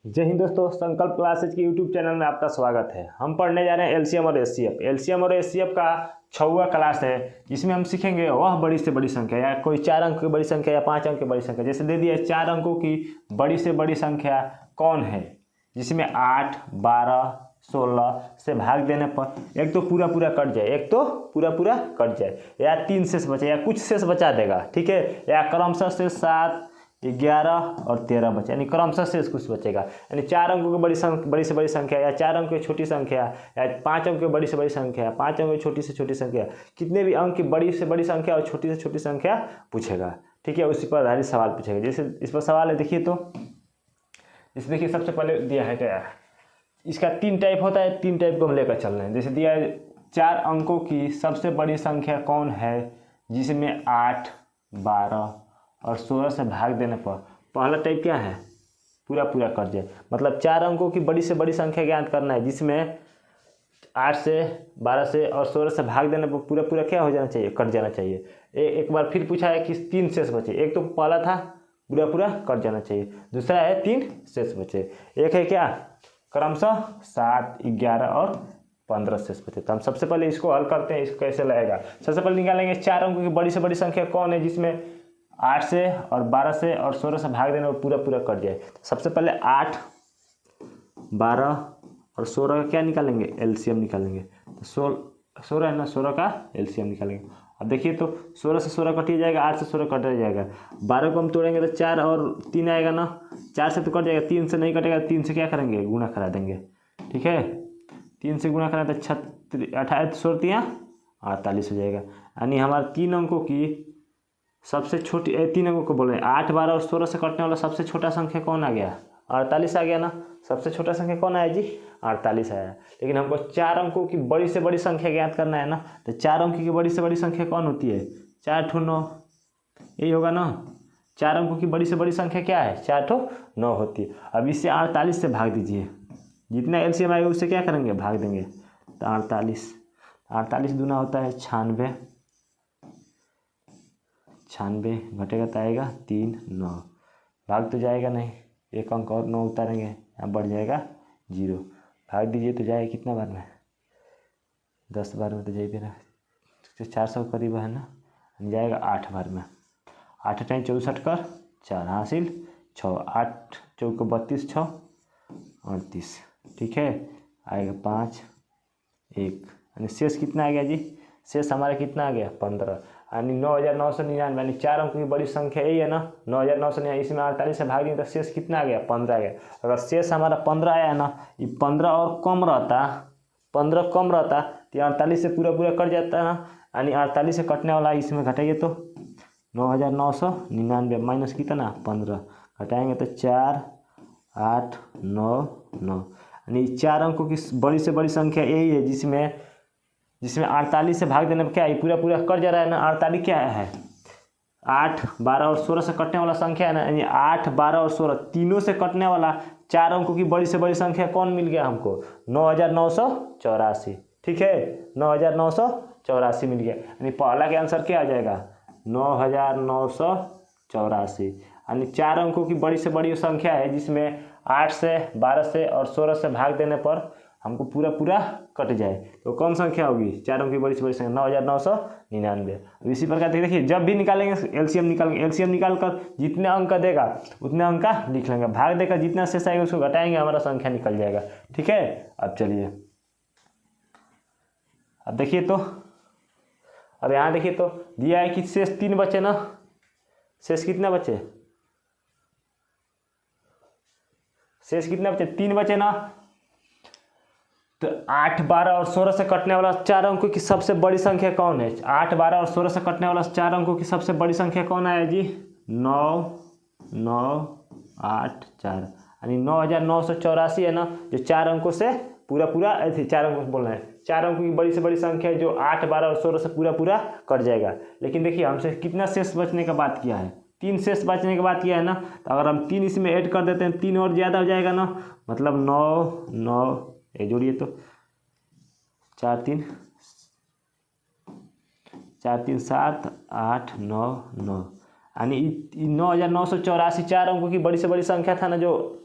जय हिंद दोस्तों, संकल्प क्लासेज के यूट्यूब चैनल में आपका स्वागत है। हम पढ़ने जा रहे हैं एलसीएम और एचसीएफ। एलसीएम और एचसीएफ का 6वां क्लास है, जिसमें हम सीखेंगे वह बड़ी से बड़ी संख्या या कोई 4 अंक की बड़ी संख्या या 5 अंक की बड़ी संख्या। जैसे दे दिया 4 अंकों की बड़ी से बड़ी संख्या कौन है, जिसमें 8, 12, 16 से भाग देने पर एक तो पूरा पूरा कट जाए, एक तो पूरा पूरा कट जाए, या 3 शेष बचे या कुछ शेष बचा देगा, ठीक है, या क्रमशः से 7, 11 और 13 बचे, यानी क्रमशः शेष कुछ बचेगा। यानी 4 अंकों की बड़ी से बड़ी संख्या या 4 अंकों की छोटी संख्या या 5 अंकों की बड़ी से बड़ी संख्या, 5 अंकों की छोटी से छोटी संख्या, कितने भी अंक की बड़ी से बड़ी संख्या और छोटी से छोटी संख्या पूछेगा, ठीक है। उसी पर आधारित सवाल पूछेगा। जैसे इस पर सवाल है, देखिए तो इस देखिए सबसे पहले दिया है क्या, इसका 3 टाइप होता है, 3 टाइप को हम लेकर चल रहे हैं। जैसे दिया है 4 अंकों की सबसे बड़ी संख्या कौन है, जिसमें 8, 12 और 16 से भाग देने पर पहला टाइप क्या है, पूरा पूरा कट जाए। मतलब 4 अंकों की बड़ी से बड़ी संख्या ज्ञात करना है, जिसमें 8 से 12 से और 16 से भाग देने पर पूरा पूरा क्या हो जाना चाहिए, कट जाना चाहिए। एक बार फिर पूछा है कि 3 शेष बचे। एक तो पहला था पूरा पूरा कट जाना चाहिए, दूसरा है 3 शेष बचे, एक है क्या क्रमशः 7, 11 और 15 शेष बचे। तो हम सबसे पहले इसको हल करते हैं। इसको कैसे लगेगा, सबसे पहले निकालेंगे 4 अंकों की बड़ी से बड़ी संख्या कौन है, जिसमें 8 से और 12 से और 16 से भाग देने और पूरा पूरा कट जाए। सबसे पहले 8, 12 और 16 का क्या निकालेंगे, एलसीएम निकालेंगे। तो 16 है ना, 16 का एलसीएम निकालेंगे। अब देखिए तो 16 से 16 कट ही जाएगा, 8 से 16 कट जाएगा, 12 को हम तोड़ेंगे तो 4 और 3 आएगा ना, 4 से तो कट जाएगा, 3 से नहीं कटेगा, 3 से क्या करेंगे, गुना करा देंगे, ठीक है। 3 से गुना करा तो 28, 16 48 हो जाएगा। यानी हमारे 3 अंकों की सबसे छोटी 3 अंकों को बोल रहे हैं, 8, 12 और 16 से कटने वाला सबसे छोटा संख्या कौन आ गया, 48 आ गया ना। सबसे छोटा संख्या कौन आया जी, 48 आया। लेकिन हमको 4 अंकों की बड़ी से बड़ी संख्या ज्ञात करना है ना, तो 4 अंकों की बड़ी से बड़ी संख्या कौन होती है, 4 ठो 9, यही होगा ना। 4 अंकों की बड़ी से बड़ी संख्या क्या है, 4 ठो 9 होती है। अब इससे 48 से भाग दीजिए, जितना एलसीएम आएगा उससे क्या करेंगे, भाग देंगे। तो 48 दूना होता है 96, 96 घटेगा तो आएगा 3, 9, भाग तो जाएगा नहीं, एक अंक और 9 उतारेंगे, यहाँ बढ़ जाएगा 0, भाग दीजिए तो जाएगा कितना बार में, 10 बार में तो जाइए ना, 400 करीब है ना, जाएगा 8 बार में। 8 टाइम 64 कर 4 हासिल 6, 8 चौक 32, 6 38, ठीक है, आएगा 5, 1, यानी शेष कितना आ गया जी, शेष हमारा कितना आ गया 15, यानी 9999, यानी 4 अंकों की बड़ी संख्या यही है ना, 9999, इसमें 48 से भाग दिए तो शेष कितना आ गया, 15 आ गया। अगर शेष हमारा 15 आया ना, ये 15 और कम रहता, 15 कम रहता तो 48 से पूरा पूरा कट जाता है ना, यानी 48 से कटने वाला इसमें घटाइए तो 9999 माइनस कितना 15, घटाएंगे तो 4, 8, 9, 9, यानी 4 अंकों की बड़ी से बड़ी संख्या यही है, जिसमें 48 से भाग देने पर क्या है, पूरा पूरा कट जा रहा है ना। 48 क्या है, 8, 12 और 16 से कटने वाला संख्या है ना, यानी 8, 12 और 16 तीनों से कटने वाला 4 अंकों की बड़ी से बड़ी संख्या कौन मिल गया हमको, 9984, ठीक है, 9984 मिल गया। यानी पहला के आंसर क्या आ जाएगा, 9984, यानी 4 अंकों की बड़ी से बड़ी संख्या है, जिसमें 8 से 12 से और 16 से भाग देने पर हमको पूरा पूरा कट जाए, तो कौन संख्या होगी, 4 अंकों की बड़ी से बड़ी संख्या 9999। अब इसी प्रकार देखिए जब भी निकालेंगे एलसीएम निकालेंगे, एलसीएम निकाल कर जितने अंक का देगा उतने अंक का लिख लेंगे, भाग देकर जितना शेष आएगा उसको घटाएंगे, हमारा संख्या निकल जाएगा, ठीक है। अब चलिए अब देखिए तो, अब यहाँ देखिए तो दिया है कि शेष 3 बचे ना, शेष कितना बचे, शेष कितना बचे, 3 बचे ना। तो 8, 12 और 16 से कटने वाला 4 अंकों की सबसे बड़ी संख्या कौन है, 8, 12 और 16 से कटने वाला 4 अंकों की सबसे बड़ी संख्या कौन आया जी, 9, 9, 8, 4, यानी 9984 है ना, जो 4 अंकों से पूरा पूरा 4 अंकों बोल रहे हैं, 4 अंकों की बड़ी से बड़ी संख्या है, जो 8, 12 और 16 से पूरा पूरा कट जाएगा। लेकिन देखिए हमसे कितना शेष बचने का बात किया है, 3 शेष बचने की बात किया है ना, तो अगर हम 3 इसमें ऐड कर देते हैं 3 और ज़्यादा हो जाएगा ना, मतलब 9, 9 ये जोड़िए तो 4, 3, 7, 8, 9, 9, यानी 9984 4 अंकों की बड़ी से बड़ी संख्या था ना, जो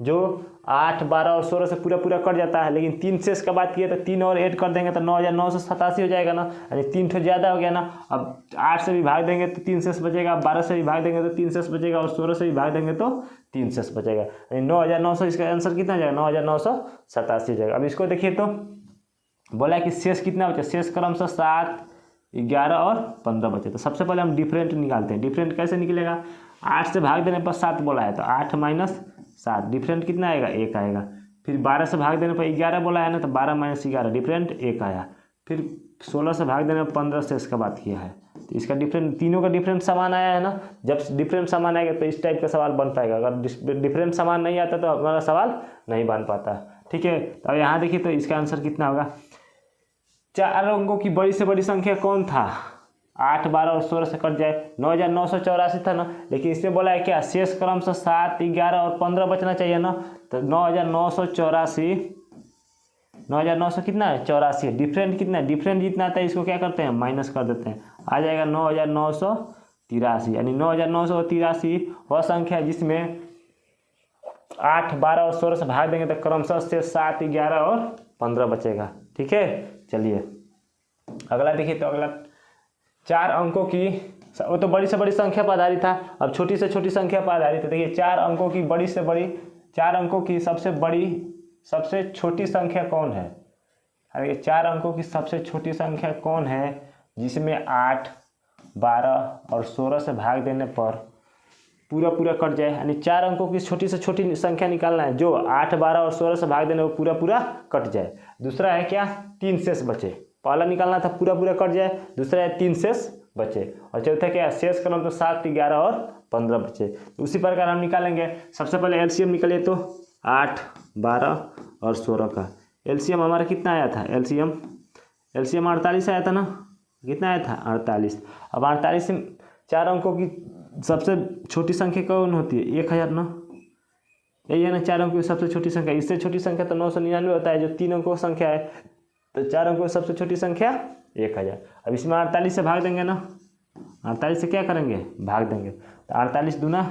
जो 8, 12 और 16 से पूरा पूरा कट जाता है, लेकिन 3 शेष का बात किए तो 3 और ऐड कर देंगे तो 9987 हो जाएगा ना, यानी 3 ठो ज़्यादा हो गया ना। अब 8 से भी भाग देंगे तो 3 शेष बचेगा, 12 से भी भाग देंगे तो 3 शेष बचेगा, और 16 से भी भाग देंगे तो 3 शेष बचेगा, यानी 9900। इसका आंसर कितना जाएगा? 9987 हो जाएगा। अब इसको देखिए तो बोला कि शेष कितना बचा, शेष क्रमशः 7, 11 और 15 बचे। तो सबसे पहले हम डिफरेंट निकालते हैं। डिफरेंट कैसे निकलेगा? 8 से भाग देने पर 7 बोला है तो 8 माइनस 7, डिफरेंट कितना आएगा? 1 आएगा। फिर 12 से भाग देने पर 11 बोला है ना, तो 12 माइनस 11, डिफरेंट 1 आया। फिर 16 से भाग देने पर 15 से इसका बात किया है, तो इसका डिफरेंट, तीनों का डिफरेंट समान आया है ना। जब डिफरेंट समान आएगा तो इस टाइप का सवाल बन पाएगा, अगर डिफरेंट समान नहीं आता तो हमारा सवाल नहीं बन पाता। ठीक है, तो अब यहाँ देखिए तो इसका आंसर कितना होगा? 4 अंकों की बड़ी से बड़ी संख्या कौन था? 8, 12 और 16 से कट जाए, 9984 था ना, लेकिन इसमें बोला है क्या? शेष क्रमशः 7, 11 और 15 बचना चाहिए ना, तो 9984, 9900 कितना है? 84। डिफरेंट कितना है? डिफरेंट जितना आता है इसको क्या करते हैं? माइनस कर देते हैं, आ जाएगा 9983, यानी 9983 वह संख्या है जिसमें 8, 12 और 16 से भाग देंगे तो क्रमशः से 7, 11 और 15 बचेगा। ठीक है, चलिए अगला देखिए। तो अगला 4 अंकों की, वो तो बड़ी से बड़ी संख्या पर आधारित था, अब छोटी से छोटी संख्या पर आधारित है। देखिए 4 अंकों की बड़ी से बड़ी, 4 अंकों की सबसे बड़ी, सबसे छोटी संख्या कौन है? अरे 4 अंकों की सबसे छोटी संख्या कौन है जिसमें 8, 12 और 16 से भाग देने पर पूरा पूरा कट जाए, यानी 4 अंकों की छोटी से छोटी संख्या निकालना है जो 8, 12 और 16 से भाग देने पर पूरा पूरा कट जाए। दूसरा है क्या? 3 शेष बचे। पहला निकालना था पूरा पूरा कट जाए, दूसरा है 3 शेष बचे, और चौथा क्या? शेष क्रम तो 7, 11 और 15 बचे। तो उसी प्रकार हम निकालेंगे। सबसे पहले एलसीएम निकालिए तो 8, 12 और 16 का एलसीएम हमारा कितना आया था? एलसीएम 48 आया था ना, कितना आया था? 48। अब 48 से 4 अंकों की सबसे छोटी संख्या कौन होती है? 1000 ना, यही है ना 4 अंकों की सबसे छोटी संख्या। इससे छोटी संख्या तो 999 होता है जो 3 अंकों की संख्या है, तो 4 अंकों की सबसे छोटी संख्या 1000। अब इसमें 48 से भाग देंगे ना, 48 से क्या करेंगे? भाग देंगे, तो 48 दूना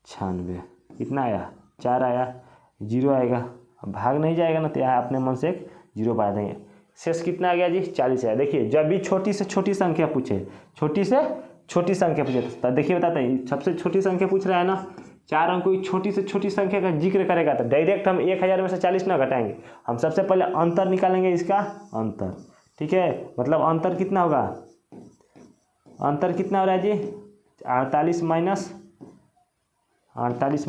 96, कितना आया? 4 आया, 0 आएगा। अब भाग नहीं जाएगा ना, तो यहाँ अपने मन से एक 0 बढ़ा देंगे। शेष कितना आ गया जी? 40 आया। देखिए जब भी छोटी से छोटी संख्या पूछे, छोटी से छोटी संख्या पूछे, तो देखिए बताते हैं सबसे छोटी संख्या पूछ रहा है ना, 4 अंकों की छोटी से छोटी संख्या का जिक्र करेगा तो डायरेक्ट हम 1000 में से 40 ना घटाएंगे, हम सबसे पहले अंतर निकालेंगे, इसका अंतर। ठीक है, मतलब अंतर कितना होगा? अंतर कितना हो रहा है जी? 48 माइनस 40,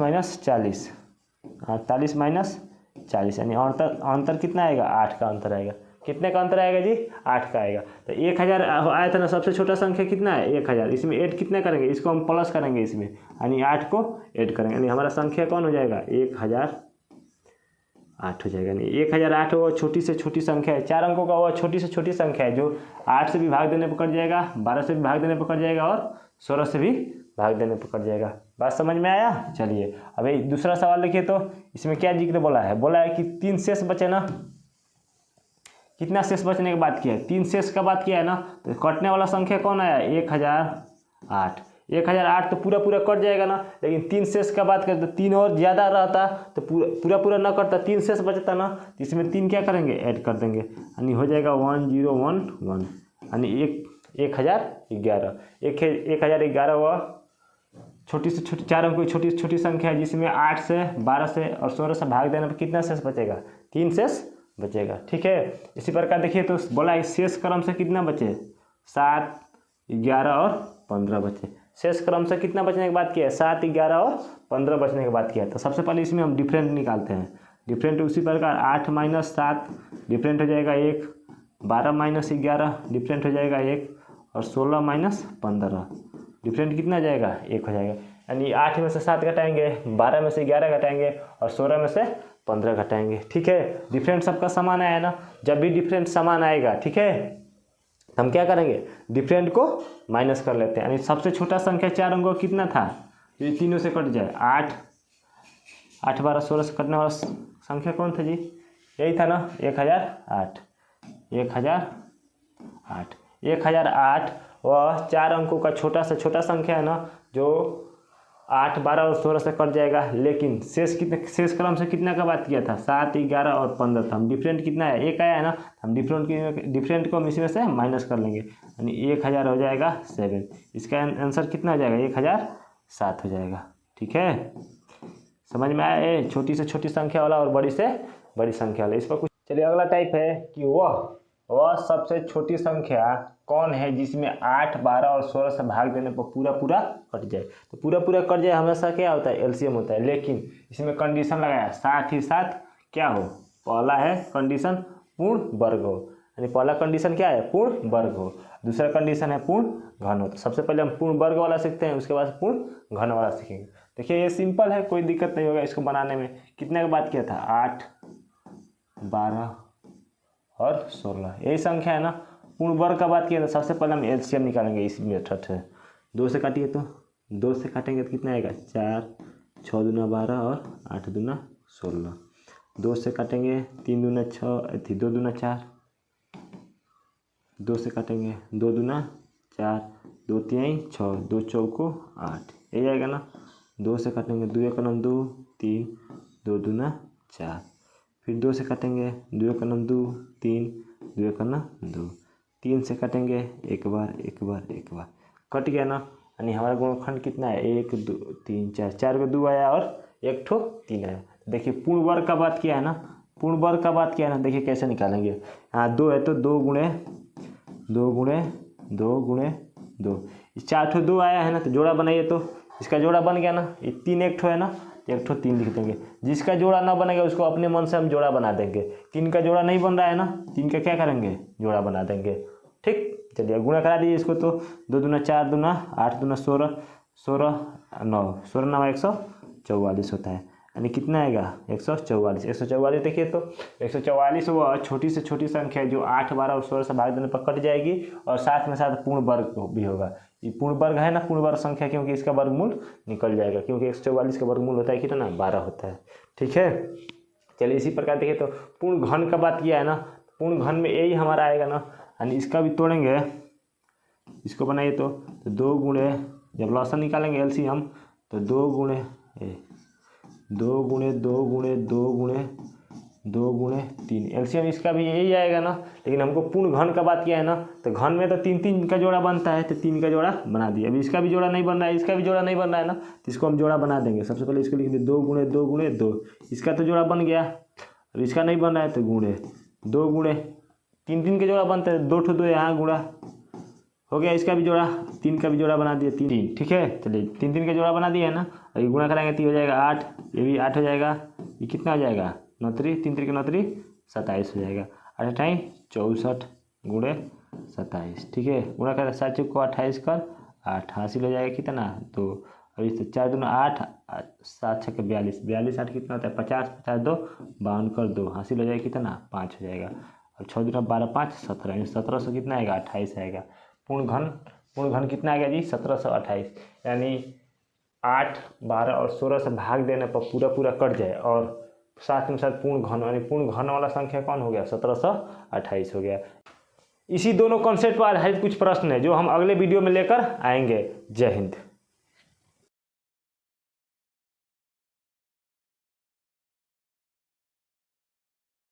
48 माइनस 40, यानी अंतर कितना आएगा? 8 का अंतर आएगा। कितने का अंतर आएगा जी? 8 का आएगा। तो 1000 आया था ना, सबसे छोटा संख्या कितना है? 1000। इसमें ऐड कितना करेंगे? इसको हम प्लस करेंगे इसमें, यानी 8 को ऐड करेंगे, यानी हमारा संख्या कौन हो जाएगा? 1008 हो जाएगा। यानी 1008 वो छोटी से छोटी संख्या है, 4 अंकों का वो छोटी से छोटी संख्या है जो 8 से भी भाग देने पर कट जाएगा, 12 से भी भाग देने पर कट जाएगा और 16 से भी भाग देने पर कट जाएगा। बात समझ में आया? चलिए अब दूसरा सवाल देखिए तो इसमें क्या जिक्र बोला है? बोला है कि 3 शेष बचे ना, कितना शेष बचने की बात किया है? 3 शेष का बात किया है ना, तो कटने वाला संख्या कौन आया? 1008। 1008 तो पूरा पूरा कट जाएगा ना, लेकिन 3 शेष का बात करते 3 और ज़्यादा रहता तो पूरा पूरा ना कटता, 3 शेष बचता ना, तो इसमें 3 क्या करेंगे? ऐड कर देंगे, यानी हो जाएगा 1011, यानी 1011। 1011 वह छोटी से छोटी 4 अंकों की छोटी से छोटी संख्या है जिसमें 8 से 12 से और 16 से भाग देने पर कितना शेष बचेगा? 3 शेष बचेगा। ठीक है, इसी प्रकार देखिए तो बोला है शेष क्रम से कितना बचे? 7, 11 और 15 बचे। शेष क्रम से कितना बचने की बात किया है? 7, 11 और 15 बचने की बात किया है। तो सबसे पहले इसमें हम डिफरेंट निकालते हैं। डिफरेंट उसी प्रकार 8 माइनस 7 डिफरेंट हो जाएगा 1, 12 माइनस 11 डिफरेंट हो जाएगा 1, और 16 माइनस 15 डिफरेंट कितना जाएगा? 1 हो जाएगा। यानी 8 में से 7 घटाएंगे, 12 में से 11 घटाएंगे और 16 में से 15 घटाएंगे। ठीक है, डिफरेंट सबका समान आया ना। जब भी डिफरेंट समान आएगा, ठीक है, हम क्या करेंगे? डिफरेंट को माइनस कर लेते हैं, यानी सबसे छोटा संख्या 4 अंकों कितना था? ये तीनों से कट जाए, 8, 12, 16 से कटने वाला संख्या कौन था जी? यही था ना, 1008। 1008 वह 4 अंकों का छोटा से छोटा संख्या है ना, जो 8, 12 और 16 से कट जाएगा, लेकिन शेष क्रम से कितना का बात किया था, 7, 11 और 15 था। हम डिफरेंट कितना है, 1 आया है ना, हम डिफरेंट को हम इसमें से माइनस कर लेंगे, यानी 1000 हो जाएगा 7। इसका आंसर कितना हो जाएगा, 1007 हो जाएगा। ठीक है, समझ में आया। ये छोटी से छोटी संख्या वाला और बड़ी से बड़ी संख्या वाला, इस पर कुछ। चलिए अगला टाइप है कि वह सबसे छोटी संख्या कौन है जिसमें 8, 12 और 16 से भाग देने पर पूरा कट जाए। तो पूरा कट जाए हमेशा क्या होता है, एलसीएम होता है, लेकिन इसमें कंडीशन लगाया, साथ ही साथ क्या हो, पहला है कंडीशन पूर्ण वर्ग हो, यानी पहला कंडीशन क्या है, पूर्ण वर्ग हो। दूसरा कंडीशन है पूर्ण घन हो। तो सबसे पहले हम पूर्ण वर्ग वाला सीखते हैं, उसके बाद पूर्ण घन वाला सीखेंगे। देखिए ये सिंपल है, कोई दिक्कत नहीं होगा इसको बनाने में। कितने का बात किया था, 8, 12 और 16, यही संख्या है ना। पूर्ण वर्ग का बात किया था, सबसे पहले हम एलसीएम निकालेंगे इस मेथड से। 2 से काटिए तो 2 से काटेंगे तो कितना आएगा, 4, 6 दूना 12 और 8 दूना 16। 2 से काटेंगे 3 दूना 6, 2 दूना 4, 2 से काटेंगे 2 दूना 4, 2 3 6, 2 चौको 8, यही आएगा ना। 2 से काटेंगे 2 1 9 2 3, 2 दूना 4, फिर 2 से काटेंगे 2 1 9 2 3, 2 1 9 2, 3 से काटेंगे एक बार कट गया ना, यानी हमारा गुणनखंड कितना है, 1 2 3 4, 4 को 2 आया और 1 ठो 3 आया। देखिए पूर्ण वर्ग का बात किया है ना, पूर्ण वर्ग का बात किया है ना, देखिए कैसे निकालेंगे। यहाँ 2 है तो 2 गुणे 2, 4 ठो 2 आया है ना, तो जोड़ा बनाइए, तो इसका जोड़ा बन गया ना। ये 3 एक ठो है ना, 1 ठो 3 लिख देंगे। जिसका जोड़ा ना बनेगा उसको अपने मन से हम जोड़ा बना देंगे। 3 का जोड़ा नहीं बन रहा है ना, 3 का क्या करेंगे, जोड़ा बना देंगे। ठीक, चलिए गुणा करा दीजिए इसको। तो 2 दूना 4 दूना 8 दूना 16, 16 9, 16 9 144 होता है, यानी कितना आएगा, 144। 144 देखिए तो 144 वह छोटी से छोटी संख्या है जो 8, 12 और 16 से भाग देने पर कट जाएगी, और साथ में साथ पूर्ण वर्ग भी होगा। ये पूर्ण वर्ग है ना, पूर्ण वर्ग संख्या, क्योंकि इसका वर्गमूल निकल जाएगा, क्योंकि 144 का वर्गमूल होता है कितना, 12 होता है। ठीक है, चलिए इसी प्रकार देखिए तो पूर्ण घन का बात किया है ना, पूर्ण घन में यही हमारा आएगा ना, यानी इसका भी तोड़ेंगे, इसको बनाइए तो 2 गुणे, जब लॉसन निकालेंगे एलसीएम, तो 2 गुणे 3, एलसीएम इसका भी यही आएगा ना। लेकिन हमको पूर्ण घन का बात किया है ना, तो घन में तो 3 का जोड़ा बनता है, तो 3 का जोड़ा बना दिया। अभी इसका भी जोड़ा नहीं बन रहा है, इसका भी जोड़ा नहीं बन रहा है ना, तो इसको हम जोड़ा बना देंगे। सबसे पहले इसको लिख दें 2 गुणे 2, इसका तो जोड़ा बन गया, अब इसका नहीं बन रहा है तो गुणे 2 गुणे 3 के जोड़ा बनते हैं, 2 ठो 2 यहाँ गुणा हो गया, इसका भी जोड़ा, 3 का भी जोड़ा बना दिया 3। ठीक है, चलिए 3 का जोड़ा बना दिया है ना, और ये गुणा कराएंगे तो हो जाएगा 8, ये भी 8 हो जाएगा, ये कितना हो जाएगा 9 3 3 9 3 27 हो जाएगा। 8 8 64 गुणे 27। ठीक है, गुणा करें 7 चौक को 28 कर 8, हासिल हो जाएगा कितना 2। अभी तो 4 दूना 8, 7 6 42, 42 8 कितना होता है 50, 50 2 52 कर 2, हासिल हो जाएगा कितना 5 हो जाएगा। और 6 दूना 12 5 17, 17 से कितना आएगा 28 आएगा। पूर्ण घन कितना आएगा जी 1728, यानी 8, 12 और 16 से भाग देने पर पूरा कट जाए, और साथ में साथ पूर्ण घन, यानी पूर्ण घन वाला संख्या कौन हो गया 1728 हो गया। इसी दोनों कॉन्सेप्ट पर आधारित कुछ प्रश्न है जो हम अगले वीडियो में लेकर आएंगे। जय हिंद।